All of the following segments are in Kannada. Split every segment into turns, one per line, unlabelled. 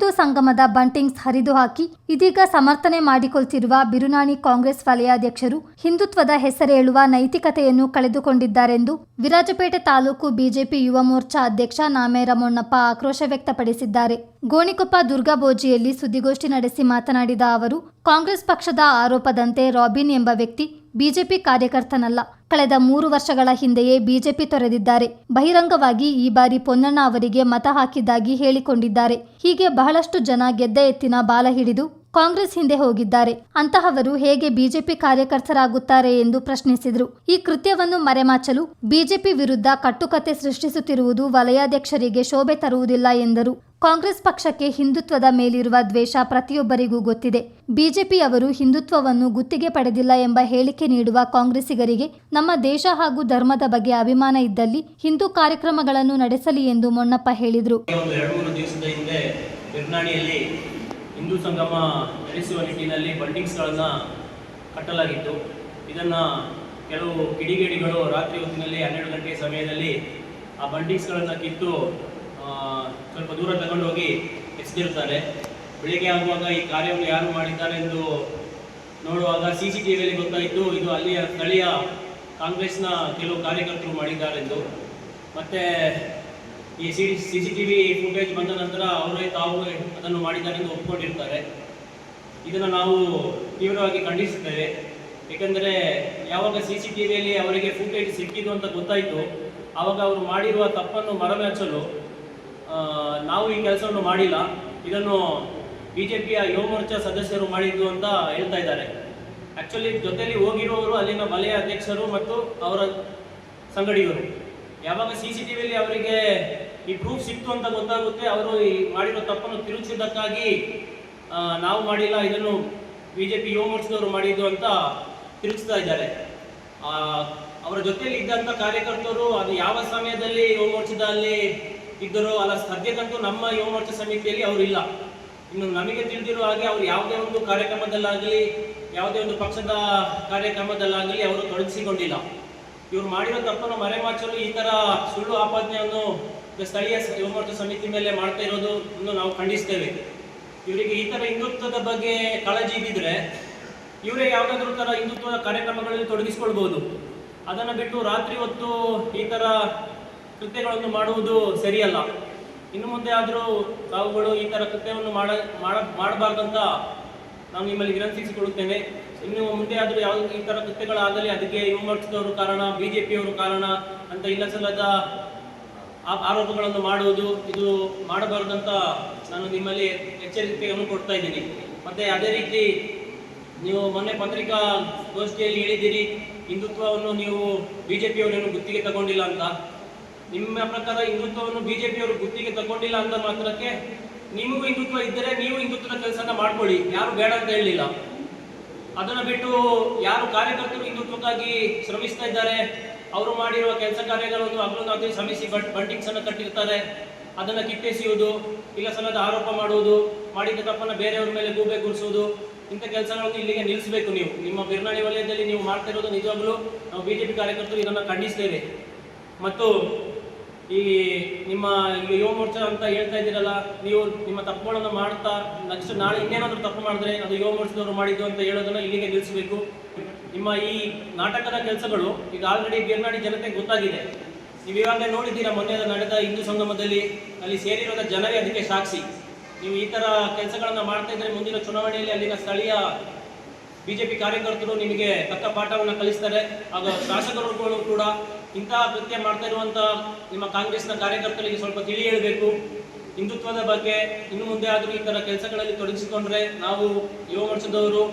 ಹಿಂದೂ ಸಂಗಮದ ಬಂಟಿಂಗ್ಸ್ ಹರಿದು ಹಾಕಿ ಇದೀಗ ಸಮರ್ಥನೆ ಮಾಡಿಕೊಳ್ತಿರುವ ಬಿರುನಾಣಿ ಕಾಂಗ್ರೆಸ್ ವಲಯಾಧ್ಯಕ್ಷರು ಹಿಂದುತ್ವದ ಹೆಸರೇಳುವ ನೈತಿಕತೆಯನ್ನು ಕಳೆದುಕೊಂಡಿದ್ದಾರೆಂದು ವಿರಾಜಪೇಟೆ ತಾಲೂಕು ಬಿಜೆಪಿ ಯುವ ಮೋರ್ಚಾ ಅಧ್ಯಕ್ಷ ನಾಮೇರ ಮೊನ್ನಪ್ಪ ಆಕ್ರೋಶ ವ್ಯಕ್ತಪಡಿಸಿದ್ದಾರೆ. ಗೋಣಿಕೊಪ್ಪ ದುರ್ಗಾಬೋಜಿಯಲ್ಲಿ ಸುದ್ದಿಗೋಷ್ಠಿ ನಡೆಸಿ ಮಾತನಾಡಿದ ಅವರು, ಕಾಂಗ್ರೆಸ್ ಪಕ್ಷದ ಆರೋಪದಂತೆ ರಾಬಿನ್ ಎಂಬ ವ್ಯಕ್ತಿ ಬಿಜೆಪಿ ಕಾರ್ಯಕರ್ತನಲ್ಲ. ಕಳೆದ 3 ವರ್ಷಗಳ ಹಿಂದೆಯೇ ಬಿಜೆಪಿ ತೊರೆದಿದ್ದಾರೆ. ಬಹಿರಂಗವಾಗಿ ಈ ಬಾರಿ ಪೊನ್ನಣ್ಣ ಅವರಿಗೆ ಮತ ಹಾಕಿದ್ದಾಗಿ ಹೇಳಿಕೊಂಡಿದ್ದಾರೆ. ಹೀಗೆ ಬಹಳಷ್ಟು ಜನ ಗೆದ್ದ ಎತ್ತಿನ ಬಾಲ ಹಿಡಿದು ಕಾಂಗ್ರೆಸ್ ಹಿಂದೆ ಹೋಗಿದ್ದಾರೆ. ಅಂತಹವರು ಹೇಗೆ ಬಿಜೆಪಿ ಕಾರ್ಯಕರ್ತರಾಗುತ್ತಾರೆ ಎಂದು ಪ್ರಶ್ನಿಸಿದರು. ಈ ಕೃತ್ಯವನ್ನು ಮರೆಮಾಚಲು ಬಿಜೆಪಿ ವಿರುದ್ಧ ಕಟ್ಟುಕತೆ ಸೃಷ್ಟಿಸುತ್ತಿರುವುದು ವಲಯಾಧ್ಯಕ್ಷರಿಗೆ ಶೋಭೆ ತರುವುದಿಲ್ಲ ಎಂದರು. ಕಾಂಗ್ರೆಸ್ ಪಕ್ಷಕ್ಕೆ ಹಿಂದುತ್ವದ ಮೇಲಿರುವ ದ್ವೇಷ ಪ್ರತಿಯೊಬ್ಬರಿಗೂ ಗೊತ್ತಿದೆ. ಬಿಜೆಪಿಯವರು ಹಿಂದುತ್ವವನ್ನು ಗುತ್ತಿಗೆ ಪಡೆದಿಲ್ಲ ಎಂಬ ಹೇಳಿಕೆ ನೀಡುವ ಕಾಂಗ್ರೆಸ್ಸಿಗರಿಗೆ ನಮ್ಮ ದೇಶ ಹಾಗೂ ಧರ್ಮದ ಬಗ್ಗೆ ಅಭಿಮಾನ ಇದ್ದಲ್ಲಿ ಹಿಂದೂ ಕಾರ್ಯಕ್ರಮಗಳನ್ನು ನಡೆಸಲಿ ಎಂದು ಮೊನ್ನಪ್ಪ ಹೇಳಿದರು.
ಹಿಂದೂ ಸಂಗಮ ನಡೆಸುವ ನಿಟ್ಟಿನಲ್ಲಿ ಬಂಟಿಂಗ್ಸ್ಗಳನ್ನು ಕಟ್ಟಲಾಗಿತ್ತು. ಇದನ್ನು ಕೆಲವು ಕಿಡಿಗೇಡಿಗಳು ರಾತ್ರಿ ಹೊತ್ತಿನಲ್ಲಿ 12 ಗಂಟೆ ಸಮಯದಲ್ಲಿ ಆ ಬಂಟಿಂಗ್ಸ್ಗಳನ್ನು ಕಿತ್ತು ಸ್ವಲ್ಪ ದೂರ ತಗೊಂಡೋಗಿ ಎಸೆದಿರುತ್ತಾರೆ. ಬೆಳಿಗ್ಗೆ ಆಗುವಾಗ ಈ ಕಾರ್ಯವನ್ನು ಯಾರು ಮಾಡಿದ್ದಾರೆ ಎಂದು ನೋಡುವಾಗ CCTVಯಲ್ಲಿ ಗೊತ್ತಾಯಿತು ಇದು ಅಲ್ಲಿಯ ಸ್ಥಳೀಯ ಕಾಂಗ್ರೆಸ್ನ ಕೆಲವು ಕಾರ್ಯಕರ್ತರು ಮಾಡಿದ್ದಾರೆಂದು. ಮತ್ತು ಈ CCTV ಫುಟೇಜ್ ಬಂದ ನಂತರ ಅವರೇ ತಾವು ಅದನ್ನು ಮಾಡಿದ್ದಾರೆ ಎಂದು ಒಪ್ಪಿಕೊಂಡಿರ್ತಾರೆ. ಇದನ್ನು ನಾವು ತೀವ್ರವಾಗಿ ಖಂಡಿಸುತ್ತೇವೆ. ಏಕೆಂದರೆ ಯಾವಾಗ CCTVಯಲ್ಲಿ ಅವರಿಗೆ ಫುಟೇಜ್ ಸಿಕ್ಕಿದ್ದು ಅಂತ ಗೊತ್ತಾಯಿತು, ಆವಾಗ ಅವರು ಮಾಡಿರುವ ತಪ್ಪನ್ನು ಮರೆಮಾಚಲು ನಾವು ಈ ಕೆಲಸವನ್ನು ಮಾಡಿಲ್ಲ, ಇದನ್ನು BJPಯ ಯುವ ಮೋರ್ಚಾ ಸದಸ್ಯರು ಮಾಡಿದ್ದು ಅಂತ ಹೇಳ್ತಾ ಇದ್ದಾರೆ. ಆ್ಯಕ್ಚುಲಿ ಜೊತೆಯಲ್ಲಿ ಹೋಗಿರುವವರು ಅಲ್ಲಿನ ವಲಯ ಅಧ್ಯಕ್ಷರು ಮತ್ತು ಅವರ ಸಂಗಡಿಗರು. ಯಾವಾಗ CCTVಯಲ್ಲಿ ಅವರಿಗೆ ಈ ಪ್ರೂಫ್ ಸಿಕ್ತು ಅಂತ ಗೊತ್ತಾಗುತ್ತೆ, ಅವರು ಈ ಮಾಡಿರೋ ತಪ್ಪನ್ನು ತಿರುಚಿದ್ದಕ್ಕಾಗಿ ನಾವು ಮಾಡಿಲ್ಲ, ಇದನ್ನು BJP ಯುವ ಮೋರ್ಚಾದವರು ಮಾಡಿದ್ದು ಅಂತ ತಿರುಗಿಸ್ತಾ ಇದ್ದಾರೆ. ಅವರ ಜೊತೆಯಲ್ಲಿ ಇದ್ದಂಥ ಕಾರ್ಯಕರ್ತರು ಅದು ಯಾವ ಸಮಯದಲ್ಲಿ ಯುವ ಮೋರ್ಚಾದಲ್ಲಿ ಇದ್ದರು ಅಲ್ಲ, ಸದ್ಯಕ್ಕಂತೂ ನಮ್ಮ ಯುವ ಮೋರ್ಚಾ ಸಮಿತಿಯಲ್ಲಿ ಅವರು ಇಲ್ಲ. ಇನ್ನು ನಮಗೆ ತಿಳಿದಿರುವ ಹಾಗೆ ಅವರು ಯಾವುದೇ ಒಂದು ಕಾರ್ಯಕ್ರಮದಲ್ಲಾಗಲಿ ಯಾವುದೇ ಒಂದು ಪಕ್ಷದ ಕಾರ್ಯಕ್ರಮದಲ್ಲಾಗಲಿ ಅವರು ತೊಡಗಿಸಿಕೊಂಡಿಲ್ಲ. ಇವರು ಮಾಡಿರೋ ತಪ್ಪನ್ನು ಮರೆಮಾಚಲು ಈ ಥರ ಸುಳ್ಳು ಆಪಾದನೆಯನ್ನು ಸ್ಥಳೀಯ ಯುವ ಮೋರ್ಚಾ ಸಮಿತಿ ಮೇಲೆ ಮಾಡ್ತಾ ಇರೋದನ್ನು ನಾವು ಖಂಡಿಸ್ತೇವೆ. ಇವರಿಗೆ ಈ ಥರ ಹಿಂದುತ್ವದ ಬಗ್ಗೆ ಕಾಳಜಿ ಇದ್ದಿದ್ರೆ ಇವರೇ ಯಾವುದಾದ್ರೂ ಥರ ಹಿಂದುತ್ವದ ಕಾರ್ಯಕ್ರಮಗಳಲ್ಲಿ ತೊಡಗಿಸ್ಕೊಳ್ಬೋದು. ಅದನ್ನು ಬಿಟ್ಟು ರಾತ್ರಿ ಹೊತ್ತು ಈ ಥರ ಕೃತ್ಯಗಳನ್ನು ಮಾಡುವುದು ಸರಿಯಲ್ಲ. ಇನ್ನು ಮುಂದೆ ಆದರೂ ತಾವುಗಳು ಈ ಥರ ಕೃತ್ಯವನ್ನು ಮಾಡಬಾರ್ದಂತ ನಾನು ನಿಮ್ಮಲ್ಲಿ ವಿನಂತಿಸಿಕೊಳ್ಳುತ್ತೇನೆ. ಇನ್ನು ಮುಂದೆ ಆದರೂ ಯಾವ ಈ ಥರ ಕೃತ್ಯಗಳಾಗಲಿ ಅದಕ್ಕೆ ಯುವ ಮೋರ್ಚಾದವರು ಕಾರಣ, BJPಯವರು ಕಾರಣ ಅಂತ ಇಲ್ಲಸಲ್ಲದ ಆರೋಪಗಳನ್ನು ಮಾಡುವುದು ಇದು ಮಾಡಬಾರ್ದಂತ ನಾನು ನಿಮ್ಮಲ್ಲಿ ಎಚ್ಚರಿಕೆಯನ್ನು ಕೊಡ್ತಾ ಇದ್ದೀನಿ. ಮತ್ತು ಅದೇ ರೀತಿ ನೀವು ಮೊನ್ನೆ ಪತ್ರಿಕಾ ಗೋಷ್ಠಿಯಲ್ಲಿ ಹೇಳಿದ್ದೀರಿ ಹಿಂದುತ್ವವನ್ನು ನೀವು BJPಯವರೇನು ಗುತ್ತಿಗೆ ತಗೊಂಡಿಲ್ಲ ಅಂತ. ನಿಮ್ಮ ಪ್ರಕಾರ ಹಿಂದುತ್ವವನ್ನು BJPಯವರು ಗುತ್ತಿಗೆ ತಗೊಂಡಿಲ್ಲ ಅಂತ ಮಾತ್ರಕ್ಕೆ ನಿಮಗೂ ಹಿಂದುತ್ವ ಇದ್ದರೆ ನೀವು ಹಿಂದುತ್ವದ ಕೆಲಸನ ಮಾಡ್ಕೊಳ್ಳಿ, ಯಾರು ಬೇಡ ಅಂತ ಹೇಳಲಿಲ್ಲ. ಅದನ್ನು ಬಿಟ್ಟು ಯಾರು ಕಾರ್ಯಕರ್ತರು ಹಿಂದುತ್ವಕ್ಕಾಗಿ ಶ್ರಮಿಸ್ತಾ ಇದ್ದಾರೆ, ಅವರು ಮಾಡಿರುವ ಕೆಲಸ ಕಾರ್ಯಗಳನ್ನು ಹಗಲು ಶ್ರಮಿಸಿ ಬಂಟಿಂಗ್ಸನ್ನು ಕಟ್ಟಿರ್ತಾರೆ, ಅದನ್ನು ಕಿತ್ತೆಸೆಯುವುದು, ಇಲ್ಲ ಸಲ್ಲದ ಆರೋಪ ಮಾಡುವುದು, ಮಾಡಿದ ತಪ್ಪನ್ನು ಬೇರೆಯವ್ರ ಮೇಲೆ ಗೂಬೆ ಗುರಿಸುವುದು, ಇಂಥ ಕೆಲಸಗಳನ್ನು ಇಲ್ಲಿಗೆ ನಿಲ್ಲಿಸಬೇಕು. ನೀವು ನಿಮ್ಮ ಬಿರುನಾಣಿ ವಲಯದಲ್ಲಿ ನೀವು ಮಾಡ್ತಾ ಇರೋದು ನಿಜವಾಗ್ಲೂ ನಾವು BJP ಕಾರ್ಯಕರ್ತರು ಇದನ್ನು ಖಂಡಿಸ್ತೇವೆ. ಮತ್ತು ಈ ನಿಮ್ಮ ಯುವ ಮೋರ್ಚಾ ಅಂತ ಹೇಳ್ತಾ ಇದ್ದೀರಲ್ಲ, ನೀವು ನಿಮ್ಮ ತಪ್ಪುಗಳನ್ನು ಮಾಡ್ತಾ ನೆಕ್ಸ್ಟ್ ನಾಳೆ ಇನ್ನೇನಾದರೂ ತಪ್ಪು ಮಾಡಿದ್ರೆ ಅದು ಯುವ ಮೋರ್ಚಾದವರು ಮಾಡಿದ್ದು ಅಂತ ಹೇಳೋದನ್ನು ಇಲ್ಲಿಗೆ ನಿಲ್ಲಿಸಬೇಕು. ನಿಮ್ಮ ಈ ನಾಟಕದ ಕೆಲಸಗಳು ಈಗ ಆಲ್ರೆಡಿ ಬಿರ್ನಾಡಿ ಜನತೆಗೆ ಗೊತ್ತಾಗಿದೆ. ನೀವು ಇವಾಗ ನೋಡಿದ್ದೀರಾ, ಮೊನ್ನೆ ನಡೆದ ಹಿಂದೂ ಸಂಗಮದಲ್ಲಿ ಅಲ್ಲಿ ಸೇರಿರೋದ ಜನರೇ ಅದಕ್ಕೆ ಸಾಕ್ಷಿ. ನೀವು ಈ ಥರ ಕೆಲಸಗಳನ್ನು ಮಾಡ್ತಾ ಇದ್ದರೆ ಮುಂದಿನ ಚುನಾವಣೆಯಲ್ಲಿ ಅಲ್ಲಿನ ಸ್ಥಳೀಯ BJP ಕಾರ್ಯಕರ್ತರು ನಿಮಗೆ ತಕ್ಕ ಪಾಠವನ್ನು ಕಲಿಸ್ತಾರೆ. ಆಗ ಶಾಸಕರುಗಳು ಕೂಡ ಇಂತಹ ಕೃತ್ಯ ಮಾಡ್ತಾ ಇರುವಂಥ ನಿಮ್ಮ ಕಾಂಗ್ರೆಸ್ನ ಕಾರ್ಯಕರ್ತರಿಗೆ ಸ್ವಲ್ಪ ತಿಳಿ ಹೇಳಬೇಕು ಹಿಂದುತ್ವದ ಬಗ್ಗೆ. ಇನ್ನು ಮುಂದೆ ಆದರೂ ಈ ಥರ ಕೆಲಸಗಳಲ್ಲಿ ತೊಡಗಿಸಿಕೊಂಡ್ರೆ ನಾವು ಯುವ ಮೋರ್ಚಾದವರು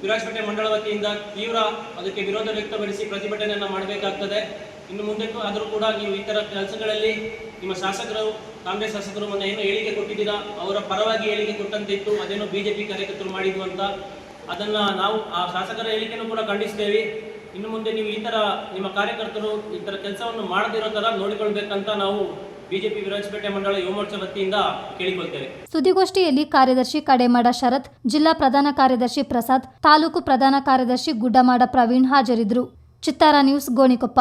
ವಿರಾಜಪೇಟೆ ಮಂಡಳ ವತಿಯಿಂದ ತೀವ್ರ ಅದಕ್ಕೆ ವಿರೋಧ ವ್ಯಕ್ತಪಡಿಸಿ ಪ್ರತಿಭಟನೆಯನ್ನು ಮಾಡಬೇಕಾಗ್ತದೆ. ಇನ್ನು ಮುಂದೆ ಆದರೂ ಕೂಡ ನೀವು ಈ ಥರ ಕೆಲಸಗಳಲ್ಲಿ ನಿಮ್ಮ ಶಾಸಕರು, ಕಾಂಗ್ರೆಸ್ ಶಾಸಕರು ಮೊನ್ನೆ ಏನು ಹೇಳಿಕೆ ಕೊಟ್ಟಿದ್ದೀರಾ, ಅವರ ಪರವಾಗಿ ಹೇಳಿಕೆ ಕೊಟ್ಟಂತಿತ್ತು, ಅದೇನೋ BJP ಕಾರ್ಯಕರ್ತರು ಮಾಡಿದ್ದು ಅಂತ. ಅದನ್ನು ನಾವು ಆ ಶಾಸಕರ ಹೇಳಿಕೆಯನ್ನು ಕೂಡ ಖಂಡಿಸ್ತೇವೆ. ಇನ್ನು ಮುಂದೆ ನೀವು ಈ ಥರ ನಿಮ್ಮ ಕಾರ್ಯಕರ್ತರು ಈ ಥರ ಕೆಲಸವನ್ನು ಮಾಡದಿರೋ ಥರ ನೋಡಿಕೊಳ್ಬೇಕಂತ ನಾವು BJP ವಿರಾಜಪೇಟೆ ಮಂಡಳ ಯುವ ಮೋರ್ಚಾ ವತಿಯಿಂದ ಕೇಳಿಕೊಳ್ತೇವೆ.
ಸುದ್ದಿಗೋಷ್ಠಿಯಲ್ಲಿ ಕಾರ್ಯದರ್ಶಿ ಕಡೆಮಾಡ ಶರತ್, ಜಿಲ್ಲಾ ಪ್ರಧಾನ ಕಾರ್ಯದರ್ಶಿ ಪ್ರಸಾದ್, ತಾಲೂಕು ಪ್ರಧಾನ ಕಾರ್ಯದರ್ಶಿ ಗುಡ್ಡಮಾಡ ಪ್ರವೀಣ್ ಹಾಜರಿದ್ದರು. ಚಿತ್ತಾರ ನ್ಯೂಸ್, ಗೋಣಿಕೊಪ್ಪ.